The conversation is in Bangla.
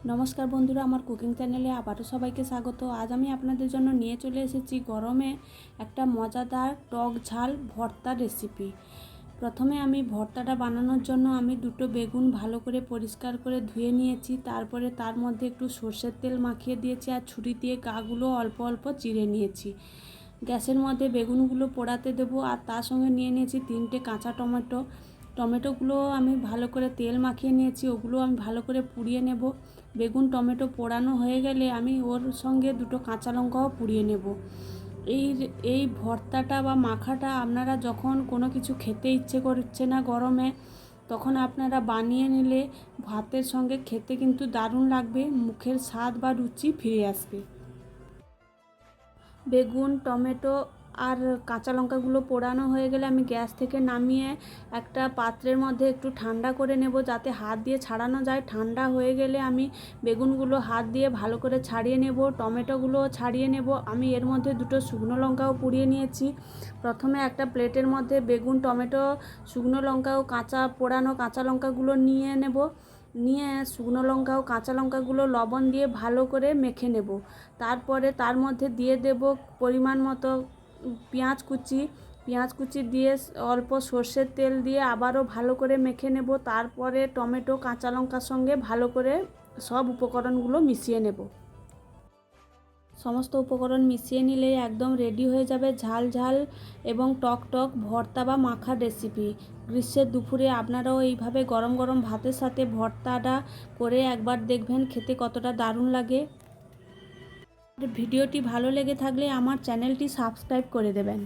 নমস্কার বন্ধুরা, আমার কুকিং চ্যানেলে আবারও সবাইকে স্বাগত। আজ আমি আপনাদের জন্য নিয়ে চলে এসেছি গরমে একটা মজাদার টক ঝাল ভর্তা রেসিপি। প্রথমে আমি ভর্তাটা বানানোর জন্য আমি দুটো বেগুন ভালো করে পরিষ্কার করে ধুয়ে নিয়েছি। তারপরে তার মধ্যে একটু সর্ষের তেল মাখিয়ে দিয়েছি আর ছুরি দিয়ে গাগুলো অল্প অল্প চিড়ে নিয়েছি। গ্যাসের মধ্যে বেগুনগুলো পোড়াতে দেবো আর তার সঙ্গে নিয়ে নিয়েছি 3টে কাঁচা টমেটোগুলো আমি ভালো করে তেল মাখিয়ে নিয়েছি, ওগুলো আমি ভালো করে পুড়িয়ে নেব। বেগুন টমেটো পোড়ানো হয়ে গেলে আমি ওর সঙ্গে দুটো কাঁচা লঙ্কাও পুড়িয়ে নেব। এই ভর্তাটা বা মাখাটা আপনারা যখন কোনো কিছু খেতে ইচ্ছে করছে না গরমে, তখন আপনারা বানিয়ে নিলে ভাতের সঙ্গে খেতে কিন্তু দারুণ লাগবে, মুখের স্বাদ বা রুচি ফিরে আসবে। বেগুন টমেটো আর কাঁচা লঙ্কাগুলো পোড়ানো হয়ে গেলে আমি গ্যাস থেকে নামিয়ে একটা পাত্রের মধ্যে একটু ঠান্ডা করে নেব, যাতে হাত দিয়ে ছাড়ানো যায়। ঠান্ডা হয়ে গেলে আমি বেগুনগুলো হাত দিয়ে ভালো করে ছাড়িয়ে নেব, টমেটোগুলোও ছাড়িয়ে নেব। আমি এর মধ্যে দুটো শুকনো লঙ্কাও পুড়িয়ে নিয়েছি। প্রথমে একটা প্লেটের মধ্যে বেগুন টমেটো শুকনো লঙ্কা ও পোড়ানো কাঁচা লঙ্কাগুলো নিয়ে নেব। নিয়ে শুকনো লঙ্কা ও কাঁচা লঙ্কাগুলো লবণ দিয়ে ভালো করে মেখে নেব। তারপরে তার মধ্যে দিয়ে দেব পরিমাণ মতো পেঁয়াজ কুচি দিয়ে অল্প সর্ষের তেল দিয়ে আবারও ভালো করে মেখে নেব। তারপরে টমেটো কাঁচা লঙ্কার সঙ্গে ভালো করে সব উপকরণগুলো মিশিয়ে নেব। সমস্ত উপকরণ মিশিয়ে নিলেই একদম রেডি হয়ে যাবে ঝাল ঝাল এবং টক টক ভর্তা বা মাখার রেসিপি। গ্রীষ্মের দুপুরে আপনারাও এইভাবে গরম গরম ভাতের সাথে ভর্তাটা করে একবার দেখবেন খেতে কতটা দারুণ লাগে। ভিডিওটি ভালো লেগে থাকলে আমার চ্যানেলটি সাবস্ক্রাইব করে দেবেন।